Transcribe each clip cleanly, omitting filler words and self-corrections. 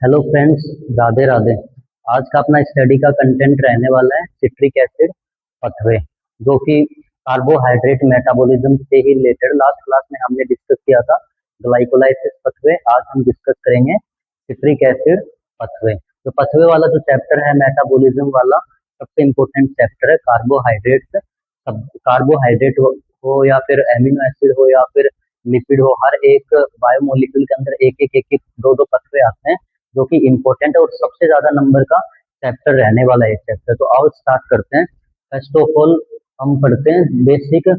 Hello friends, Radhe Radhe. आज का अपना स्टडी का कंटेंट रहने वाला है सिट्रिक एसिड पथवे, जो कि कार्बोहाइड्रेट मेटाबॉलिज्म से ही रिलेटेड लास्ट क्लास में हमने डिस्कस किया था। ग्लाइकोलाइसिस पथवे आज हम डिस्कस करेंगे सिट्रिक एसिड पथवे। तो पथवे वाला जो चैप्टर है मेटाबॉलिज्म वाला, सबसे इम्पोर्टेंट चैप्टर है। कार्बोहाइड्रेट सब कार्बोहाइड्रेट हो या फिर एमिनो एसिड हो या फिर लिपिड हो, हर एक बायोमोलिक्यूल के अंदर एक एक दो दो पथवे आते हैं, जो कि इम्पोर्टेंट है और सबसे ज्यादा नंबर का चैप्टर रहने वाला है चैप्टर। तो आओ स्टार्ट करते हैं। फर्स्ट ऑफ ऑल हम पढ़ते हैं बेसिक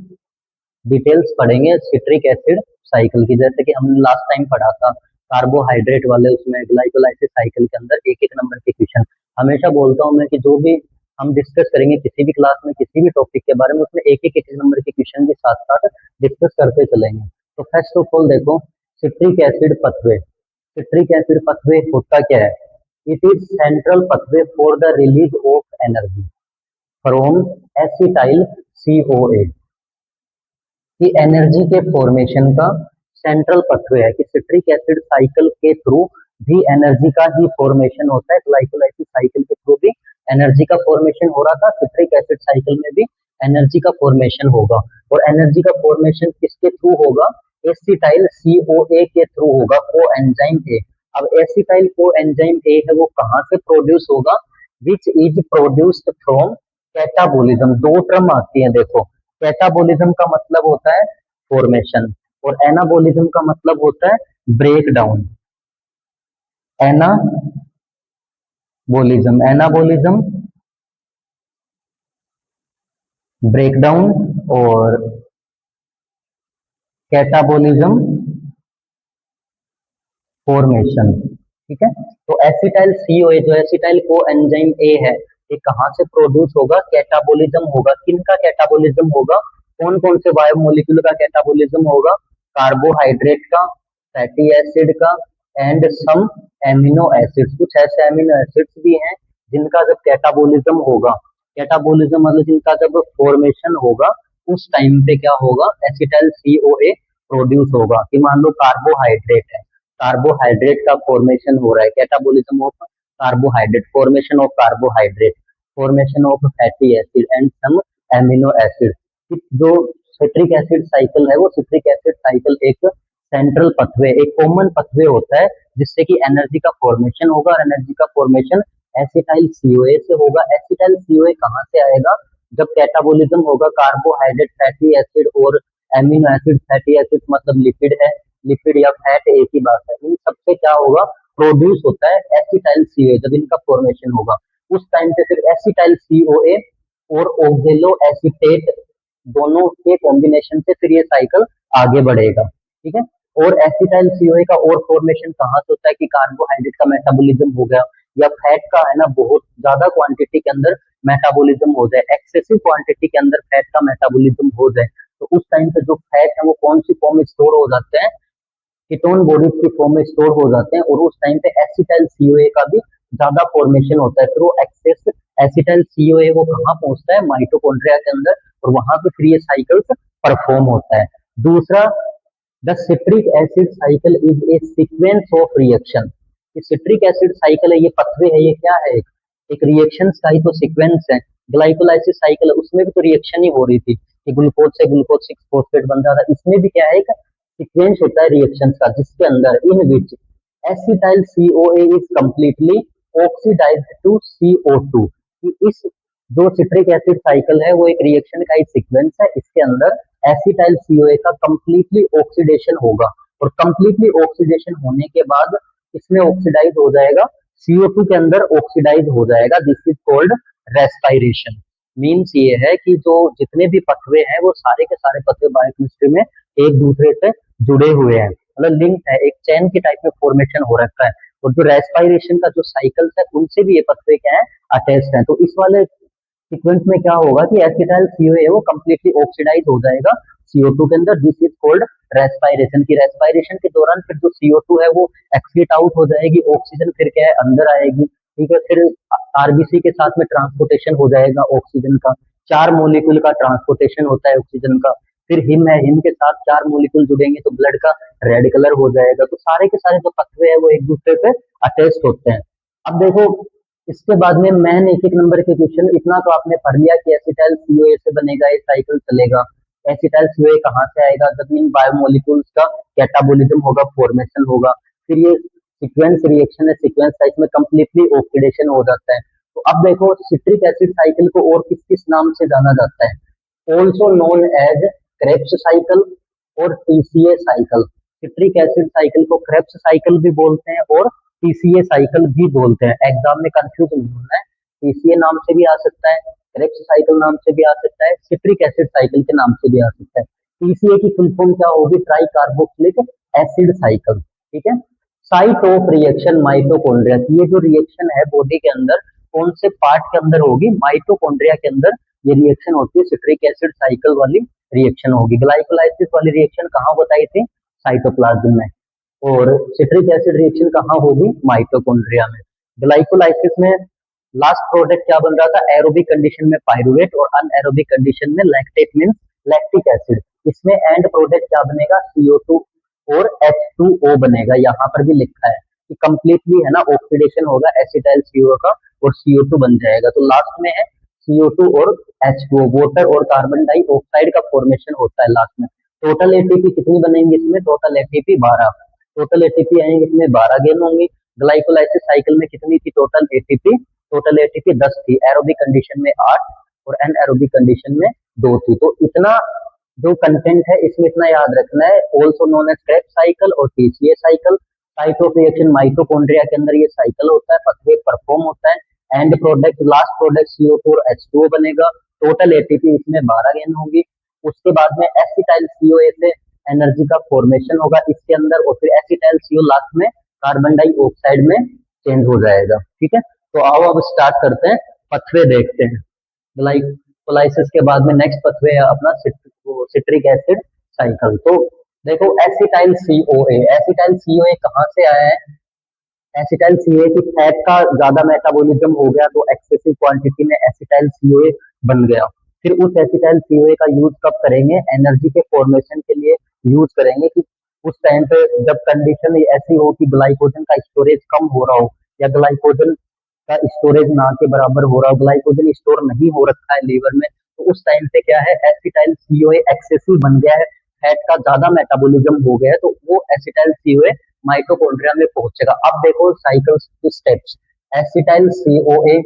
डिटेल्स, पढ़ेंगे सिट्रिक एसिड साइकिल की, जैसे कि हमने लास्ट टाइम पढ़ा था कार्बोहाइड्रेट वाले, उसमें ग्लाइकोलाइसिस साइकिल के अंदर एक एक नंबर के क्वेश्चन। हमेशा बोलता हूं मैं कि जो भी हम डिस्कस करेंगे किसी भी क्लास में किसी भी टॉपिक के बारे में, उसमें एक एक नंबर के क्वेश्चन के साथ साथ डिस्कस करते चलेंगे। तो फर्स्ट ऑफ ऑल देखो, सिट्रिक एसिड पथवे। सिट्रिक एसिड पथवे होता क्या है? It is central पथवे for the release of energy from acetyl CoA। कि एनर्जी के फॉर्मेशन का सेंट्रल पथवे है कि सिट्रिक एसिड साइकिल के थ्रू भी एनर्जी का ही फॉर्मेशन होता है। ग्लाइकोलाइसिस साइकिल के थ्रू भी एनर्जी का फॉर्मेशन हो रहा था, सिट्रिक एसिड साइकिल में भी एनर्जी का फॉर्मेशन होगा। और एनर्जी का फॉर्मेशन किसके थ्रू होगा? एसिटाइल CoA के थ्रू होगा, को एंजाइम ए। अब एसिटाइल को एंजाइम ए है, वो कहाँ से प्रोड्यूस होगा? Which is produced from catabolism. दो टर्म आती है देखो, कैटाबोलिज्म का मतलब होता है फॉर्मेशन और एनाबोलिज्म का मतलब होता है break down. Anabolism break down और कैटाबोलिज्म फॉर्मेशन। ठीक है, तो एसिटाइल CoA जो एसिटाइल को एंजाइम ए है, ये कहाँ से प्रोड्यूस होगा? कैटाबोलिज्म होगा। किनका कैटाबोलिज्म होगा? कौन कौन से बायोमोलिक्यूल का कैटाबोलिज्म होगा? कार्बोहाइड्रेट का, फैटी एसिड का एंड सम एमिनो एसिड्स। कुछ ऐसे एमिनो एसिड्स भी हैं जिनका जब कैटाबोलिज्म होगा, कैटाबोलिज्म मतलब जिनका जब फॉर्मेशन होगा, उस टाइम पे क्या होगा? एसिटाइल CoA प्रोड्यूस होगा। कि मान लो कार्बोहाइड्रेट है, कार्बोहाइड्रेट का फॉर्मेशन हो रहा है, catabolism of carbohydrate, formation of carbohydrate, formation of fatty acid and some amino acid. जो सिट्रिक एसिड साइकिल है, वो सिट्रिक एसिड साइकिल एक सेंट्रल पथवे, एक कॉमन पथवे होता है, जिससे कि एनर्जी का फॉर्मेशन होगा। और एनर्जी का फॉर्मेशन एसिटाइल CoA से होगा। एसिटाइल CoA कहाँ से आएगा? जब कैटाबोलिज्म होगा, कार्बोहाइड्रेट, फैटी एसिड और एमिनो एसिड। फैटी एसिड मतलब लिपिड है, लिपिड या फैट एक ही बात है। इन सबसे क्या होगा? प्रोड्यूस होता है एसिटाइल CoA। जब इनका फॉर्मेशन होगा, उस टाइम पे फिर एसिटाइल CoA और ऑक्जेलो एसीटेट दोनों के कॉम्बिनेशन से फिर ये साइकिल आगे बढ़ेगा। ठीक है, और एसिटाइल CoA का और फॉर्मेशन कहाँ से होता है? कि कार्बोहाइड्रेट का मेटाबॉलिज्म हो गया या फैट का है ना, बहुत ज्यादा क्वांटिटी के अंदर मेटाबॉलिज्म हो जाए, एक्सेसिव क्वांटिटी के अंदर फैट का मेटाबॉलिज्म हो जाए, तो उस टाइम पे जो फैट है वो कौन सी फॉर्म में स्टोर हो जाते हैं? कीटोन बॉडीज की फॉर्म में स्टोर हो जाते हैं। और उस टाइम पे एसिटाइल CoA का भी ज्यादा फॉर्मेशन होता है। फिर वो एक्सेस एसिटाइल CoA वो कहाँ पहुंचता है? माइटोकॉन्ड्रिया के अंदर, और वहां पे फिर ये साइकिल्स परफॉर्म होता है। दूसरा, the citric acid cycle is a sequence of reaction. ये सिट्रिक एसिड साइकिल है, ये पथवे है, ये क्या है? एक रिएक्शन का ही तो सीक्वेंस है। ग्लाइकोलाइसिस साइकिल है, उसमें भी तो रिएक्शन ही हो रही थी कि ग्लूकोज से ग्लूकोज 6 फॉस्फेट बन रहा था। इसमें भी क्या है? एक सीक्वेंस होता है रिएक्शंस का, जिसके अंदर in which acetyl CoA is completely oxidized to CO2। कि इस जो सिट्रिक एसिड साइकिल है, वो एक रिएक्शन का एक सीक्वेंस है। इसके अंदर एसिटाइल CoA का कंप्लीटली ऑक्सीडेशन होगा, और कंप्लीटली ऑक्सीडेशन होने के बाद इसमें ऑक्सीडाइज हो जाएगा, CO2 के अंदर ऑक्सीडाइज हो जाएगा। This is called respiration. Means ये है कि जो जितने भी पथवे हैं, वो सारे के सारे पथवे बायोकेमिस्ट्री में एक दूसरे से जुड़े हुए हैं, मतलब लिंक है, एक चैन की टाइप में फॉर्मेशन हो रखा है। और जो रेस्पायरेशन का जो साइकिल्स है, उनसे भी ये पथवे क्या है? अटैच्ड है। तो इस वाले सीक्वेंस में क्या होगा कि एसिटाइल CoA वो कंप्लीटली ऑक्सीडाइज हो जाएगा CO2 के अंदर। This is called respiration. की रेस्पायरेशन के दौरान फिर जो CO2 है वो एक्सीट आउट हो जाएगी, ऑक्सीजन फिर क्या है? अंदर आएगी। ठीक है, फिर RBC के साथ में ट्रांसपोर्टेशन हो जाएगा ऑक्सीजन का। 4 मोलिक्यूल का ट्रांसपोर्टेशन होता है ऑक्सीजन का। फिर हिम है, हिम के साथ 4 मोलिक्यूल जुड़ेंगे तो ब्लड का रेड कलर हो जाएगा। तो सारे के सारे जो पथवे है वो एक दूसरे पे अटैच्ड होते हैं। अब देखो इसके बाद में मैन एक एक नंबर के क्वेश्चन, इतना तो आपने पढ़ लिया कि एसिटाइल सीओए से बनेगा, ये साइकिल चलेगा। एसिटाइल सीओए कहाँ से आएगा, जब इन बायोमोलिक्यूल्स का कैटाबोलिज्म होगा, फॉर्मेशन होगा, फिर ये सीक्वेंस रिएक्शन है, सीक्वेंस साइज में कंप्लीटली ऑक्सीडेशन हो जाता है। तो अब देखो सिट्रिक एसिड साइकिल को और किस किस नाम से जाना जाता है, also known as Krebs cycle और TCA cycle. Citric acid cycle को क्रेब्स साइकिल भी बोलते हैं और टीसीए साइकिल भी बोलते हैं। एग्जाम में कंफ्यूज नहीं होना है, टीसीए नाम से भी आ सकता है, क्रेब्स साइकिल नाम से भी आ सकता है, सिट्रिक एसिड साइकिल के नाम से भी आ सकता है। टीसीए की फुल फॉर्म क्या होगी, ट्राई कार्बोक्सिलिक एसिड साइकिल। ठीक है। साइट ऑफ रिएक्शन माइटोकॉन्ड्रिया की, ये जो रिएक्शन है बॉडी के अंदर कौन से पार्ट के अंदर होगी, माइटोकॉन्ड्रिया के अंदर ये रिएक्शन होती है, सिट्रिक एसिड साइकिल वाली रिएक्शन होगी। ग्लाइकोलाइसिस वाली रिएक्शन कहाँ बताई थी, साइटोप्लाज्म में। और सिट्रिक एसिड रिएक्शन कहाँ होगी, माइटोकॉन्ड्रिया में। ग्लाइकोलाइसिस में लास्ट प्रोडक्ट क्या बन रहा था, एरोबिक कंडीशन में पायरुवेट और अनएरोबिक कंडीशन में लैक्टेट मींस लैक्टिक एसिड। इसमें एंड प्रोडक्ट क्या बनेगा, CO2 और H2O बनेगा। यहाँ पर भी लिखा है कि कंप्लीटली है ना ऑक्सीडेशन होगा एसिटाइल CO का और CO2 बन जाएगा। तो लास्ट में है CO2 और H2O, वाटर और कार्बन डाइऑक्साइड का फॉर्मेशन होता है लास्ट में। टोटल एटीपी कितनी बनेंगी इसमें, टोटल एटीपी 12, टोटल एटीपी आएंगे इसमें 12 गेन होंगी। ग्लाइकोलाइसिस साइकिल में कितनी थी टोटल एटीपी, टोटल एटीपी 10 थी, एरोबिक कंडीशन में 8 और एनएरोबिक कंडीशन में 2 थी। तो इतना जो कंटेंट है इसमें इतना याद रखना है, also known as Krebs cycle और TCA cycle. Site of reaction mitochondria के अंदर ये साइकिल होता है, पथवे परफॉर्म होता है। And product last product CO2 और H2O बनेगा। टोटल एटीपी इसमें 12 गेन होगी। उसके बाद में एसिटाइल COA से एनर्जी का फॉर्मेशन होगा इसके अंदर और फिर एसिटाइल CO लास्ट में कार्बन डाइऑक्साइड में चेंज हो जाएगा। ठीक है। तो आओ अब स्टार्ट करते हैं, पथवे देखते हैं। ग्लाइकोलाइसिस के बाद में नेक्स्ट पथवे है अपना सिट्रिक एसिड साइकिल। तो देखो एसिटाइल COA, एसिटाइल COA कहाँ से आया है, एसिटाइल COA की फैट का ज्यादा मेटाबॉलिज्म हो गया तो एक्सेसिव क्वांटिटी में एसिटाइल COA बन गया। फिर उस एसिटाइल COA का यूज कब करेंगे, एनर्जी के फॉर्मेशन के लिए यूज करेंगे कि उस टाइम पे जब कंडीशन ऐसी हो कि ग्लाइकोजन का स्टोरेज कम हो रहा हो या ग्लाइकोजन का स्टोरेज ना के बराबर हो रहा हो, ग्लाइकोजन स्टोर नहीं हो रखा है लीवर में, तो उस टाइम पे क्या है एसिटाइल COA एक्सेसिव बन गया है, फैट का ज्यादा मेटाबॉलिज्म हो गया है, तो वो एसिटाइल COA माइटोकॉन्ड्रिया में पहुंचेगा। अब देखो साइकिल के स्टेप्स, एसिटाइल COA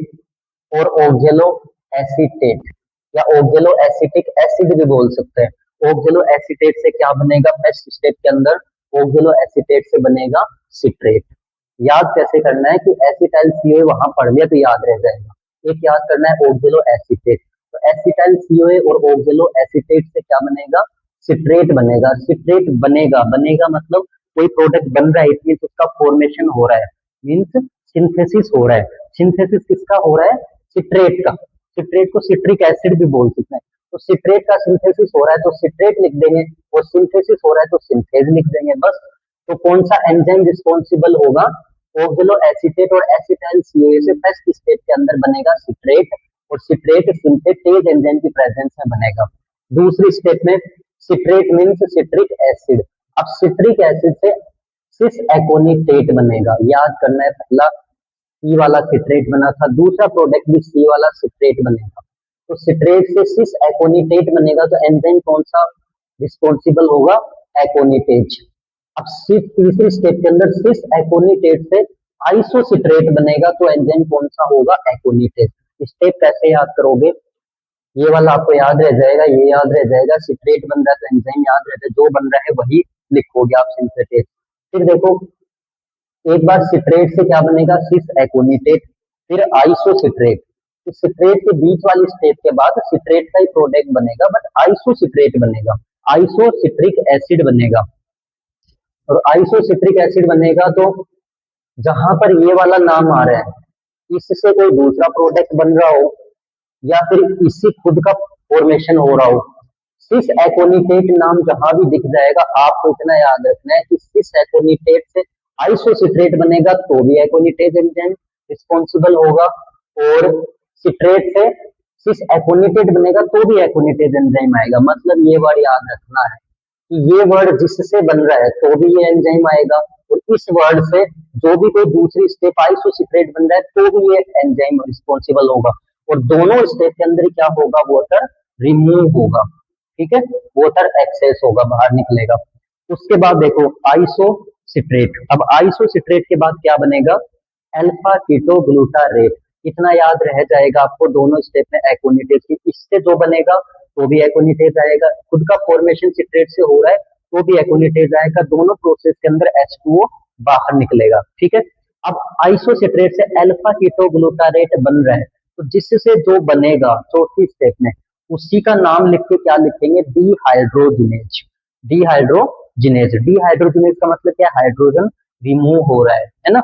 और ऑक्जेलो एसीटेट या ऑक्जेलो एसिटिक एसिड भी बोल सकते हैं। ऑक्जेलो एसीटेट से क्या बनेगा, फर्स्ट स्टेप के अंदर ऑक्जेलो एसीटेट से बनेगा सिट्रेट। याद कैसे करना है कि एसिटाइल COA वहां पढ़ लिया तो याद रह जाएगा। एक याद करना है ऑक्जेलो एसीटेट, तो एसिटाइल COA और ऑक्जेलो एसीटेट से क्या बनेगा, सिट्रेट बनेगा। सिट्रेट बनेगा, बनेगा मतलब कोई प्रोडक्ट बन रहा है, इट मीन उसका फॉर्मेशन हो रहा है, मीन्स सिंथेसिस हो रहा है। सिंथेसिस किसका हो रहा है, सिट्रेट का। सिट्रेट को सिट्रिक एसिड भी बोल सकते हैं। तो सिट्रेट का सिंथेसिस हो रहा है तो सिट्रेट लिख देंगे, और सिंथेसिस हो रहा है तो सिंथेज लिख देंगे बस। तो कौन सा एंजाइम रिस्पॉन्सिबल होगा, ऑक्जेलो एसीटेट और एसिटाइल COA से फर्स्ट स्टेप के अंदर बनेगा सिट्रेट, और सिट्रेट सिंथेटेज एंजाइम की प्रेजेंस में बनेगा। दूसरी स्टेप में सिट्रेट मीन्स सिट्रिक एसिड। अब सिट्रिक एसिड से सिस एकोनिटेट बनेगा, याद करना है, पहला सी वाला सिट्रेट बना था, दूसरा प्रोडक्ट भी सी वाला सिट्रेट बनेगा। तो सिट्रेट से सिस एकोनिटेट बनेगा, तो एंजाइम कौन सा रिस्पॉन्सिबल होगा, एकोनिटेज। अब सिर्फ तीसरी स्टेप के अंदर सिस एकोनिटेट से आइसोसिट्रेट बनेगा, तो एंजाइम कौन सा होगा, एकोनिटेज। स्टेप कैसे याद करोगे, ये वाला आपको याद रह जाएगा, ये याद रह जाएगा, सिट्रेट बन रहा है तो एंजाइम याद रहता है, जो बन रहा है वही लिखोगे आप, सिंथेटेज। फिर देखो एक बार सिट्रेट से क्या बनेगा, सिस एकोनिटेट, फिर आइसोसिट्रेट। इस सिट्रेट के बीच वाली स्टेप के बाद सिट्रेट का ही प्रोडक्ट बनेगा, बट आइसोसिट्रेट बनेगा, आइसोसिट्रिक एसिड बनेगा। और आइसोसिट्रिक एसिड बनेगा तो जहां पर ये वाला नाम आ रहा है, इससे कोई दूसरा प्रोडक्ट बन रहा हो या फिर इससे खुद का फॉर्मेशन हो रहा हो, सिस एकोनिटेट नाम जहां भी दिख जाएगा, आपको इतना याद रखना है कि सिस एकोनिटेट से आइसोसिट्रेट बनेगा तो भी एकोनिटेज एंजाइम रिस्पॉन्सिबल होगा, और सिट्रेट से सिस एकोनिटेट बनेगा तो भी एकोनिटेज एंजाइम आएगा। मतलब ये वर्ड याद रखना है कि ये वर्ड जिससे बन रहा है तो भी ये एंजाइम आएगा, और इस वर्ड से जो भी कोई दूसरी स्टेप आइसोसिट्रेट बन रहा है तो भी ये एंजाइम रिस्पॉन्सिबल होगा, और दोनों स्टेप के अंदर क्या होगा, वाटर रिमूव होगा। ठीक है, वाटर एक्सेस होगा, बाहर निकलेगा। उसके बाद देखो आइसोसिट्रेट, अब आइसोसिट्रेट के बाद क्या बनेगा, अल्फा कीटोग्लूटारेट। इतना याद रह जाएगा आपको दोनों स्टेप में एकोनिटेज की, इससे जो बनेगा तो भी एकोनिटेज आएगा, खुद का फॉर्मेशन सिट्रेट से हो रहा है तो भी एकोनिटेज आएगा, दोनों प्रोसेस के अंदर H2O बाहर निकलेगा। ठीक है, अब आइसोसिट्रेट से अल्फा कीटोग्लूटारेट बन रहा है, तो जिससे जो बनेगा चौथी स्टेप में, उसी का नाम लिख के क्या लिखेंगे, डीहाइड्रोजिनेज। डीहाइड्रोजिनेज, डीहाइड्रोजिनेज का मतलब क्या, हाइड्रोजन रिमूव हो रहा है ना।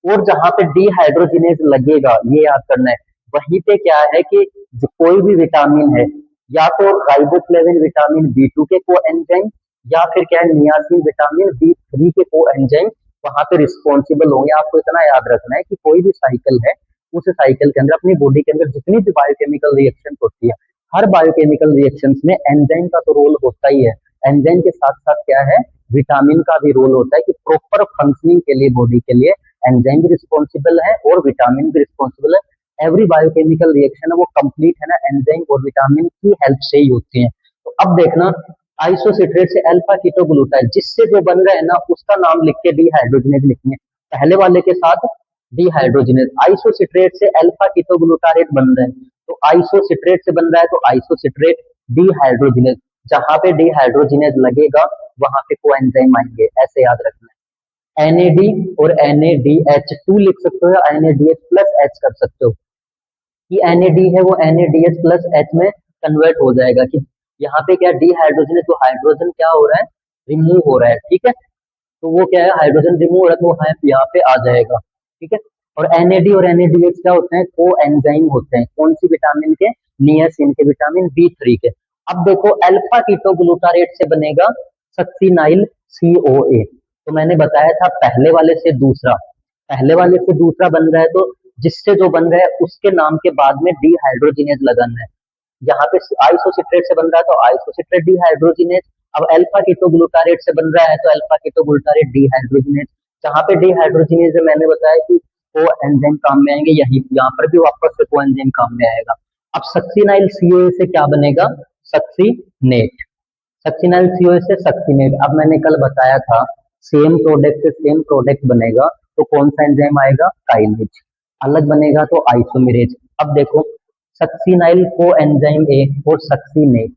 और जहां पे डीहाइड्रोजिनेज लगेगा, ये याद करना है, वहीं पे क्या है कि जो कोई भी विटामिन है, या तो राइबोफ्लेविन विटामिन बी2 के को एंजाइम, या फिर क्या है नियासिन विटामिन बी3 के को एंजाइम वहां पे रिस्पॉन्सिबल होंगे। आपको इतना याद रखना है कि कोई भी साइकिल है, उस साइकिल के अंदर अपनी बॉडी के अंदर जितनी भी बायोकेमिकल रिएक्शन होती है, हर बायोकेमिकल रिएक्शंस में एंजाइम का तो रोल होता ही है, एंजाइम के साथ साथ क्या है, विटामिन का भी रोल होता है कि प्रॉपर फंक्शनिंग के लिए बॉडी के लिए एंजाइम भी रिस्पॉन्सिबल है और विटामिन भी रिस्पॉन्सिबल है। एवरी बायोकेमिकल रिएक्शन है वो कंप्लीट है ना एंजाइम और विटामिन की हेल्प से ही होती है। तो अब देखना, आइसोसिट्रेट से अल्फा कीटोग्लूटाइड, जिससे जो बन रहा है ना उसका नाम लिख के डीहाइड्रोजिनेज लिखेंगे, पहले वाले के साथ डीहाइड्रोजिनेज। आइसोसिट्रेट से अल्फा कीटोग्लूटारेट बन रहा है, तो आइसोसिट्रेट से बन रहा है तो आइसोसिट्रेट डीहाइड्रोजिनेज, जहां पे डीहाइड्रोजिनेज लगेगा वहां पे कोएंजाइम आएंगे, ऐसे याद रखना है। एनएडी और NADH2 लिख सकते हो या NADH प्लस H कर सकते हो, कि NAD है वो NADH प्लस H में कन्वर्ट हो जाएगा, कि यहाँ पे क्या डीहाइड्रोजन है तो हाइड्रोजन क्या हो रहा है, रिमूव हो रहा है। ठीक है, तो वो क्या है, हाइड्रोजन रिमूव हो रहा है तो वो यहाँ पे आ जाएगा। ठीक है, और NAD और NADH क्या होते हैं, को एंजाइम होते हैं, कौन सी विटामिन के, नियासिन के विटामिन बी3 के। अब देखो अल्फा कीटोग्लूटारेट से बनेगा सक्सिनाइल CoA, तो मैंने बताया था पहले वाले से दूसरा, पहले वाले से दूसरा बन रहा है तो जिससे जो बन रहा है उसके नाम के बाद में डीहाइड्रोजिनेज लगाना है। यहाँ पे आइसोसिट्रेट से बन रहा है तो आइसोसिट्रेट डीहाइड्रोजिनेज, अब अल्फा कीटोग्लूटारेट से बन रहा है तो अल्फा कीटोग्लूटारेट डीहाइड्रोजिनेज। जहाँ पे डीहाइड्रोजिनेज है मैंने बताया कि को एंजाइम काम में आएंगे, यही यहाँ पर भी वापस से को एंजाइम काम में आएगा। अब सक्सिनाइल CoA से क्या बनेगा, सक्सीनेट। सक्सिनाइल CoA से सक्सीनेट, अब मैंने कल बताया था सेम प्रोडक्ट से सेम प्रोडक्ट बनेगा तो कौन सा एंजाइम आएगा, काइनेज। अलग बनेगा तो आइसोमेरेज। अब देखो सक्सिनाइल को एंजाइम ए और सक्सीनेट,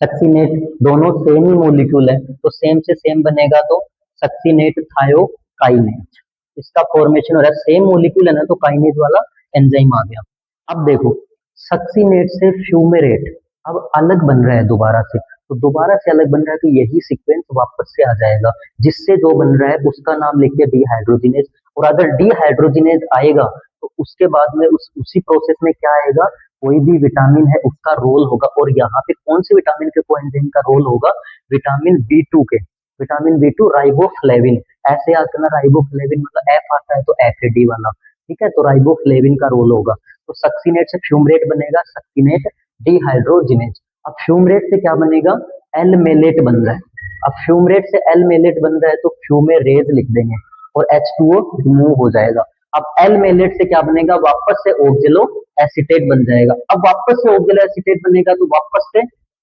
सक्सीनेट दोनों सेम ही मॉलिक्यूल है तो सेम से सेम बनेगा तो सक्सीनेट थायोकाइनेज, इसका फॉर्मेशन हो रहा है, सेम मॉलिक्यूल है ना तो काइनेज वाला एंजाइम आ गया। अब देखो सक्सीनेट से फ्यूमेरेट अब अलग बन रहा है दोबारा से, तो दोबारा से अलग बन रहा है तो यही सीक्वेंस वापस से आ जाएगा, जिससे जो बन रहा है उसका नाम लिख के डीहाइड्रोजिनेज। और अगर डीहाइड्रोजिनेज आएगा तो उसके बाद में उसी प्रोसेस में क्या आएगा, कोई भी विटामिन है उसका रोल होगा, और यहाँ पे कौन से विटामिन के कोएंजाइम का रोल होगा, विटामिन बी2 के, विटामिन बी2 राइबोफ्लेविन, ऐसे याद करना, राइबोफ्लेविन मतलब एफ आता है तो FAD वाला। ठीक है, तो राइबोफ्लेविन का रोल होगा, तो सक्सीनेट से फ्यूमरेट बनेगा, सक्सीनेट डीहाइड्रोजिनेज। अब फ्यूमरेट से क्या बनेगा, एलमेलेट बन रहा है, अब फ्यूमरेट से एलमेलेट बन रहा है तो फ्यूमेरेज लिख देंगे और H2O रिमूव हो जाएगा। अब एलमेलेट से क्या बनेगा, वापस से ऑक्जेलो एसीटेट बन जाएगा। अब वापस से ऑक्जेलो एसीटेट बनेगा तो वापस से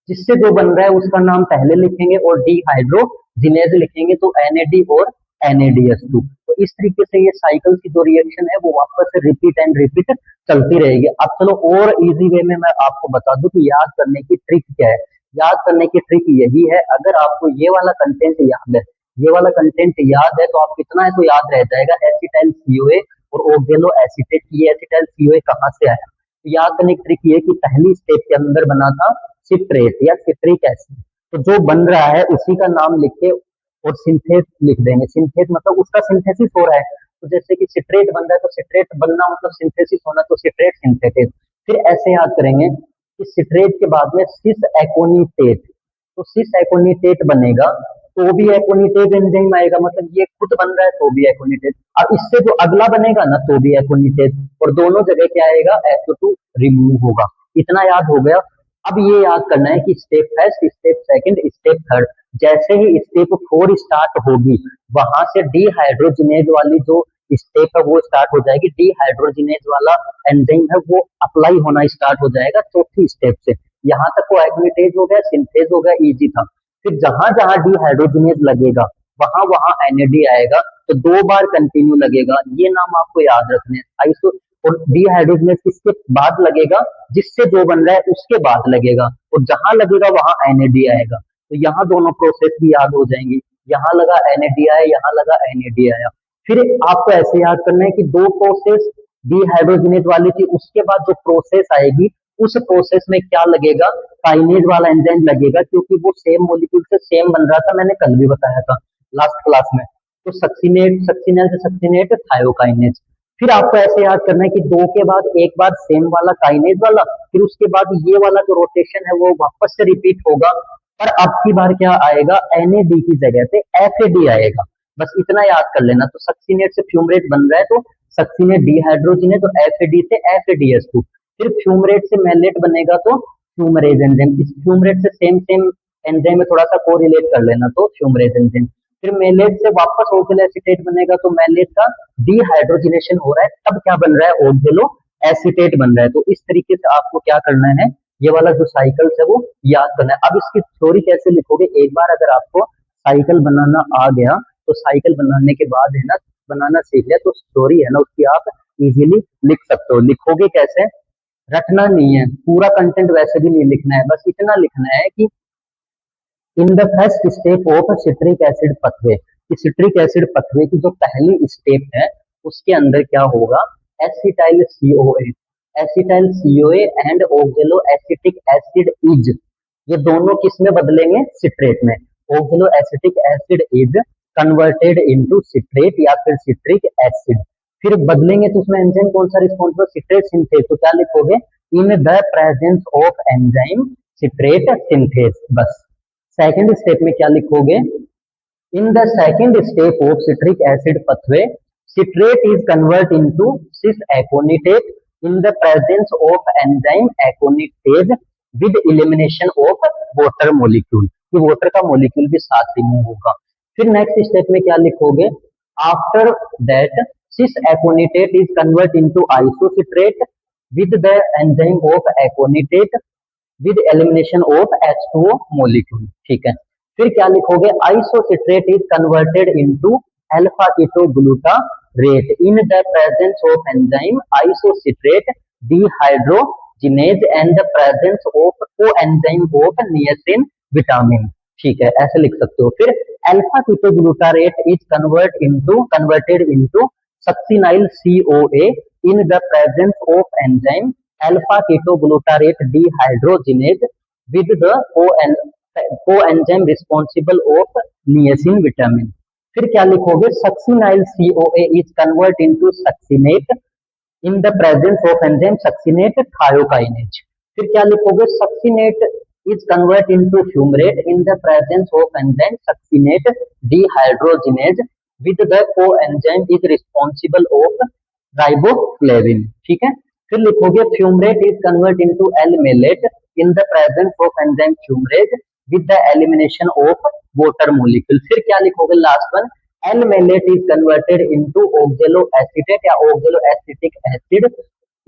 जिससे जो बन रहा है उसका नाम पहले लिखेंगे और डीहाइड्रोजिनेज लिखेंगे तो NAD और NADH2। तो इस तरीके से ये साइकिल की जो रिएक्शन है वो वापस से रिपीट एंड रिपीट चलती रहेगी। अब चलो और इजी वे में मैं आपको बता दूं कि याद करने की ट्रिक क्या है। याद करने की ट्रिक यही है, अगर आपको ये वाला कंटेंट याद है, ये वाला कंटेंट याद है तो आप कितना है तो याद रह जाएगा, एसिटाइल CoA और ऑक्जेलो एसीटेट, ये एसिटाइल CoA कहाँ से आया। तो याद करने की ट्रिक ये कि पहली स्टेप के अंदर बना था सिट्रेट या सिट्रिक एसिड, तो जो बन रहा है उसी का नाम लिख के और सिंथेस लिख देंगे। सिंथेस मतलब उसका सिंथेसिस हो रहा है, तो जैसे कि सिट्रेट बन रहा है तो सिट्रेट बनना मतलब सिंथेसिस होना, तो सिट्रेट सिंथेटिस। फिर ऐसे याद करेंगे कि सिट्रेट के बाद में सिस एकोनिटेट, तो सिस एकोनिटेट बनेगा तो भी एकोनिटेज एंजाइम आएगा, मतलब ये खुद बन रहा है तो भी एकोनिटेज। अब इससे जो अगला बनेगा ना तो भी एकोनिटेज, और दोनों जगह क्या आएगा, SO2 रिमूव होगा। इतना याद हो गया। अब ये याद करना है कि step first, step second, step third, जैसे ही स्टेप 4 स्टार्ट होगी वहां से डीहाइड्रोजिनेज वाली जो स्टेप है वो स्टार्ट हो जाएगी, डीहाइड्रोजिनेज वाला एंजाइम है वो अप्लाई होना स्टार्ट हो जाएगा चौथी स्टेप से। यहाँ तक वो एग्लिटेज हो गया, सिंथेज हो गया, इजी था। फिर जहां जहां डीहाइड्रोजिनेज लगेगा वहां वहां एनएडी आएगा, तो 2 बार कंटिन्यू लगेगा, ये नाम आपको याद रखने हैं। आइसो और डीहाइड्रोजिनेज किसके बाद लगेगा, जिससे जो बन रहा है उसके बाद लगेगा, और जहां लगेगा वहां एनएडी आएगा, तो यहाँ दोनों प्रोसेस भी याद हो जाएंगी। यहाँ लगा एनएडी आया, यहाँ लगा एनएडी आया। फिर आपको ऐसे याद करना है कि दो प्रोसेस डीहाइड्रोजिनेज वाली थी, उसके बाद जो प्रोसेस आएगी उस प्रोसेस में क्या लगेगा, काइनेज वाला एंजाइम लगेगा, क्योंकि वो सेम मोलिक्यूल से सेम बन रहा था, मैंने कल भी बताया था लास्ट क्लास में। तो सक्सीनेट, सक्सीनेल से सक्सीनेट थायोकाइनेज। फिर आपको ऐसे याद करना है कि दो के बाद एक बार सेम वाला काइनेज वाला, फिर उसके बाद ये वाला जो रोटेशन है वो वापस से रिपीट होगा, पर अब की बार क्या आएगा, एनएडी की जगह पे एफएडी आएगा। बस इतना याद कर लेना। तो सक्सीनेट से फ्यूमरेट बन रहा है, तो सक्सीनेट डीहाइड्रोजिनेज, और एफएडी से एफएडीएस2। फिर फ्यूमरेट से मेलेट बनेगा तो फ्यूमरेज एंजाइम। इस फ्यूमरेट से सेम सेम एंजाइम में थोड़ा सा कोरिलेट कर लेना, तो फ्यूमरेज एंजाइम। फिर मेलेट से वापस ओक्जेलो एसीटेट बनेगा, तो मेलेट का डीहाइड्रोजिनेशन हो रहा है, तब क्या बन रहा है, ओक्जेलो एसीटेट बन रहा है। तो इस तरीके से आपको क्या करना है, ये वाला जो साइकिल है वो याद करना है। अब इसकी थ्योरी कैसे लिखोगे, एक बार अगर आपको साइकिल बनाना आ गया तो साइकिल बनाने के बाद है ना, बनाना सीख लिया, तो स्टोरी है ना उसकी आप इजीली लिख सकते हो। लिखोगे कैसे, रटना नहीं है, पूरा कंटेंट वैसे भी नहीं लिखना है, बस इतना लिखना है कि in the first step of citric acid पथवे, कि सिट्रिक एसिड पथवे की जो पहली स्टेप है उसके अंदर क्या होगा, acetyl COA, acetyl COA and ऑक्जेलो acetic acid is, ये दोनों किस में बदलेंगे, सिट्रेट में। ऑक्जेलो acetic acid is converted into citrate या फिर सिट्रिक एसिड। फिर बदलेंगे तो उसमें एंजाइम कौन सा रिस्पॉन्सिबल, सिट्रेट सिंथेज, तो क्या लिखोगे, इन the presence of enzyme citrate synthase, बस। सेकंड स्टेप में क्या लिखोगे, in the second step of citric acid pathway citrate is convert into cis aconitate in the presence of enzyme aconitase with elimination of water molecule, कि water का molecule भी साथ remove होगा। फिर नेक्स्ट स्टेप में क्या लिखोगे, after that cis aconitate is convert into isocitrate with the enzyme of aconitate with elimination of H2O molecule, ठीक है। फिर क्या लिखोगे, isocitrate is converted into alpha ketoglutarate in the presence of enzyme isocitrate dehydrogenase and the presence of coenzyme of niacin vitamin, ठीक है, ऐसे लिख सकते हो। फिर alpha ketoglutarate is converted into succinyl CoA in the presence of enzyme alpha ketoglutarate dehydrogenase with the coenzyme responsible of niacin vitamin। फिर क्या लिखोगे, succinyl CoA is convert into succinate in the presence of enzyme succinate thiokinase। फिर क्या लिखोगे, succinate is convert into fumarate in the presence of enzyme succinate dehydrogenase with the coenzyme is responsible of riboflavin, ठीक है। फिर लिखोगे, fumarate is convert into L malate in the presence of enzyme fumarase with the elimination of water molecule. फिर क्या लिखोगे, last one, L malate is converted into oxaloacetate या oxaloacetic acid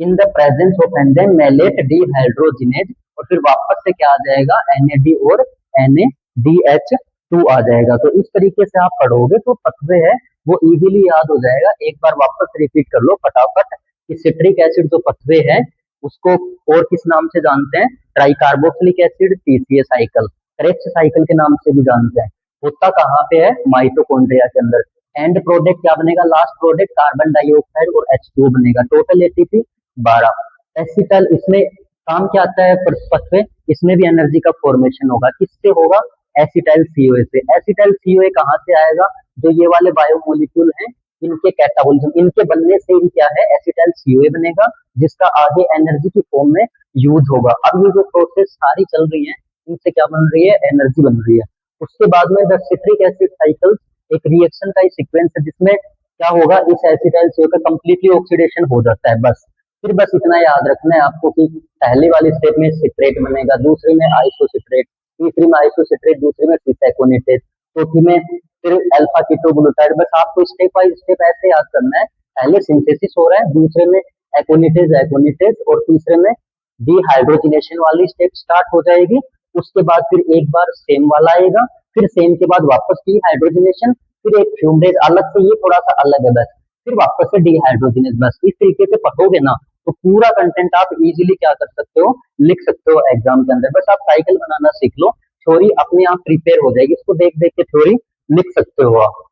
in the presence of enzyme malate dehydrogenase, और फिर वापस से क्या आ जाएगा, NAD और NADH2 आ जाएगा। तो इस तरीके से आप पढ़ोगे तो पथवे है वो इजीली याद हो जाएगा। एक बार वापस रिपीट कर लो फटाफट कि सिट्रिक एसिड जो पथवे है उसको और किस नाम से जानते हैं, tricarboxylic acid TCA cycle, Krebs cycle के नाम से भी जानते हैं। होता कहाँ पे है, माइटोकॉन्ड्रिया के अंदर। एंड प्रोडक्ट क्या बनेगा, लास्ट प्रोडक्ट कार्बन डाइऑक्साइड और H2O बनेगा, टोटल ATP 12। एसिटल, इसमें काम क्या आता है पथवे, इसमें भी एनर्जी का फॉर्मेशन होगा, किससे होगा, एसिटाइल CoA से। एसिटाइल CoA कहाँ से आएगा, जो ये वाले बायोमोलिक्यूल हैं इनके कैटाबोलिज्म, इनके बनने से ही क्या है, एसिटाइल CoA बनेगा, जिसका आगे एनर्जी की फॉर्म में यूज होगा। अब ये जो प्रोसेस सारी चल रही है इनसे क्या बन रही है, एनर्जी बन रही है। उसके बाद में द सिट्रिक एसिड साइकिल एक रिएक्शन का सीक्वेंस है जिसमें क्या होगा, इस एसिटाइल CoA का कंप्लीटली ऑक्सीडेशन हो जाता है, बस। फिर बस इतना याद रखना है आपको कि पहली वाली स्टेप में सिट्रेट बनेगा, दूसरी में आइसोसिट्रेट, तीसरी में आइसोसिट्रेट, दूसरी में सिसैकोनेटेड, चौथी में फिर अल्फा कीटोग्लूटाइड। बस आपको स्टेप बाय स्टेप ऐसे याद करना है, पहले सिंथेसिस हो रहा है, दूसरे में एकोनिटेज एकोनिटेज और तीसरे में डिहाइड्रोजिनेशन वाली स्टेप स्टार्ट हो जाएगी। उसके बाद फिर एक बार सेम वाला आएगा, फिर सेम के बाद वापस डिहाइड्रोजिनेशन, फिर एक फ्यू डेज अलग से, ये थोड़ा सा अलग है बस, फिर वापस से डिहाइड्रोजिनेज। बस इस तरीके से पढ़ोगे ना तो पूरा कंटेंट आप इजीली क्या कर सकते हो, लिख सकते हो एग्जाम के अंदर। बस आप साइकिल बनाना सीख लो, थ्योरी अपने आप प्रिपेयर हो जाएगी, इसको देख देख के थ्योरी लिख सकते हो आप।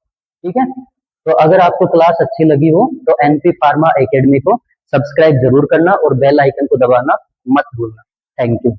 ठीक है, तो अगर आपको क्लास अच्छी लगी हो तो एनपी फार्मा एकेडमी को सब्सक्राइब जरूर करना और बेल आइकन को दबाना मत भूलना। Thank you.